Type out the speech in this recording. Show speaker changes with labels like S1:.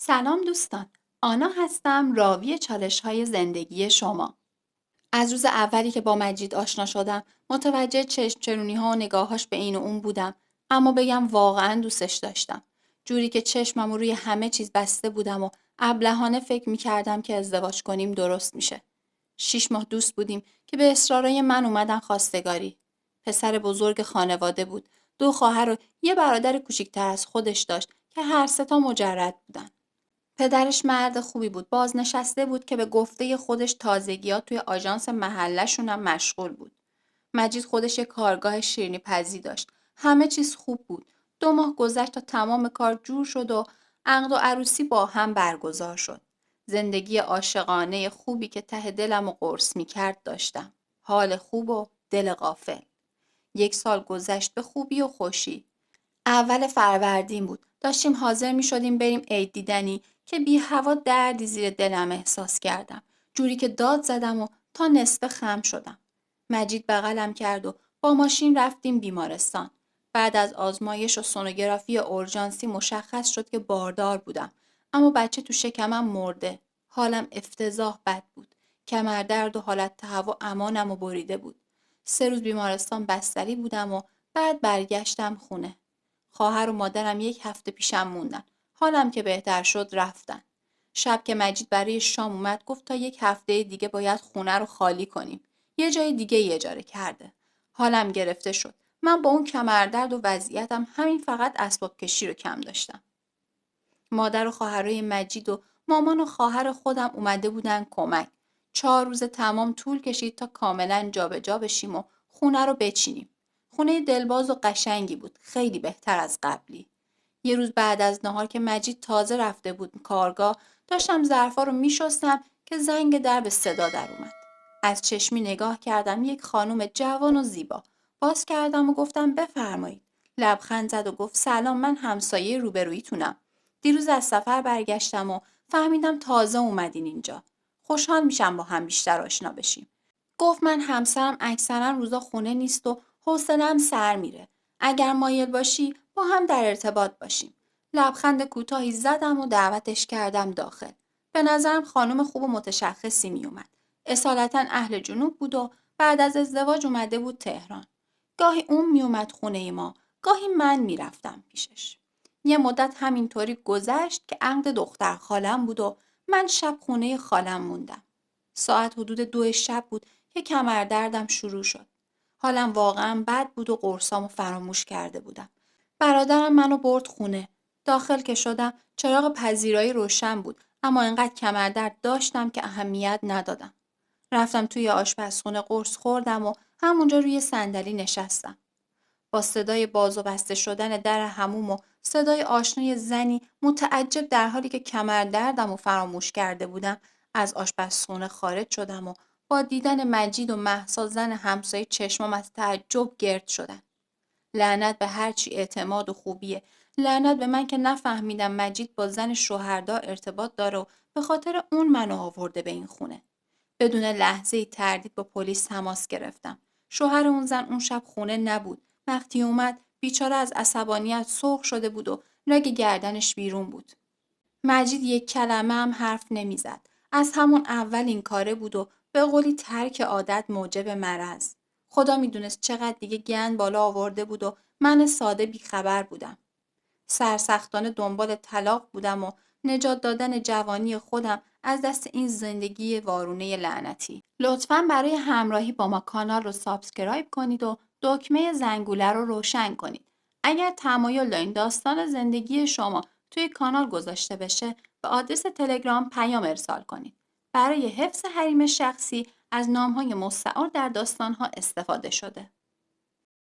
S1: سلام دوستان. آنا هستم، راوی چالش‌های زندگی شما. از روز اولی که با مجید آشنا شدم متوجه چشمچرونی‌ها و نگاهاش به این و اون بودم، اما بگم واقعا دوستش داشتم. جوری که چشمم روی همه چیز بسته بودم و ابلهانه فکر می‌کردم که ازدواج کنیم درست میشه. 6 ماه دوست بودیم که به اصرارای من اومدن خواستگاری. پسر بزرگ خانواده بود. 2 خواهر و یه برادر کوچیک‌تر از خودش داشت که هر سه تا مجرد بودن. پدرش مرد خوبی بود. بازنشسته بود که به گفته خودش تازگی‌ها توی آژانس محله‌شون هم مشغول بود. مجید خودش یه کارگاه شیرینی پزی داشت. همه چیز خوب بود. 2 ماه گذشت تا تمام کار جور شد و عقد و عروسی با هم برگزار شد. زندگی عاشقانه خوبی که ته دلم و قرص می‌کرد داشتم. حال خوب و دل غافل. 1 سال گذشت به خوبی و خوشی. اول فروردین بود. داشتیم حاضر می شدیم بریم عید دیدنی که بی هوا دردی زیر دلم احساس کردم. جوری که داد زدم و تا نصفه خم شدم. مجید بغلم کرد و با ماشین رفتیم بیمارستان. بعد از آزمایش و سونوگرافی اورژانسی مشخص شد که باردار بودم. اما بچه تو شکمم مرده. حالم افتضاح بد بود. کمردرد و حالت تهوع امانم و بریده بود. 3 روز بیمارستان بستری بودم و بعد برگشتم خونه. خواهر و مادرم 1 هفته پیشم موندن. حالم که بهتر شد رفتن. شب که مجید برای شام اومد گفت تا 1 هفته دیگه باید خونه رو خالی کنیم. یه جای دیگه ای اجاره کرده. حالم گرفته شد. من با اون کمردرد و وضعیتم همین فقط اسباب کشی رو کم داشتم. مادر و خواهرای مجید و مامان و خواهر خودم اومده بودن کمک. 4 روز تمام طول کشید تا کاملا جابجا بشیم و خونه رو بچینیم. خونه دلباز و قشنگی بود. خیلی بهتر از قبلی. یه روز بعد از نهار که مجید تازه رفته بود کارگاه داشتم ظرفا رو میشستم که زنگ در به صدا در اومد. از چشمی نگاه کردم. یک خانم جوان و زیبا. باز کردم و گفتم بفرمایید. لبخند زد و گفت سلام، من همسایه روبرویتونم. دیروز از سفر برگشتم و فهمیدم تازه اومدین اینجا. خوشحال میشم با هم بیشتر آشنا بشیم. گفت من همسرم اکثرا روزا خونه نیست و حوصله‌ام سر میره. اگر مایل باشی با هم در ارتباط باشیم. لبخند کوتاهی زدم و دعوتش کردم داخل. به نظرم خانم خوب و متشخصی میومد. اصالتا اهل جنوب بود و بعد از ازدواج اومده بود تهران. گاهی اون میومد خونه ما، گاهی من میرفتم پیشش. یه مدت همینطوری گذشت که عقد دختر خالم بود و من شب خونه خالم موندم. ساعت حدود 2 شب بود که کمردردم شروع شد. حالم واقعا بد بود و قرصامو فراموش کرده بودم. برادرم منو برد خونه. داخل که شدم چراغ پذیرایی روشن بود، اما انقدر کمردرد داشتم که اهمیت ندادم. رفتم توی آشپزخونه قرص خوردم و همونجا روی صندلی نشستم. با صدای باز و بسته شدن در حموم و صدای آشنای زنی متعجب در حالی که کمردردم و فراموش کرده بودم از آشپزخونه خارج شدم و با دیدن مجید و مهسا زن همسایه چشمام از تعجب گرد شدن. لعنت به هرچی اعتماد و خوبیه. لعنت به من که نفهمیدم مجید با زن شوهردار ارتباط داره و به خاطر اون منو آورده به این خونه. بدون لحظه‌ای تردید با پلیس تماس گرفتم. شوهر اون زن اون شب خونه نبود. وقتی اومد بیچاره از عصبانیت سرخ شده بود و رگ گردنش بیرون بود. مجید 1 کلمه هم حرف نمیزد. از همون اول این کاره بود و به قولی ترک عادت موجب مرض. خدا میدونست چقدر دیگه گند بالا آورده بود و من ساده بیخبر بودم. سرسختانه دنبال طلاق بودم و نجات دادن جوانی خودم از دست این زندگی وارونه لعنتی. لطفاً برای همراهی با ما کانال رو سابسکرایب کنید و دکمه زنگوله رو روشن کنید. اگر تمایل دارین داستان زندگی شما توی کانال گذاشته بشه به آدرس تلگرام پیام ارسال کنید. برای حفظ حریم شخصی از نام‌های مستعار در داستان‌ها استفاده شده.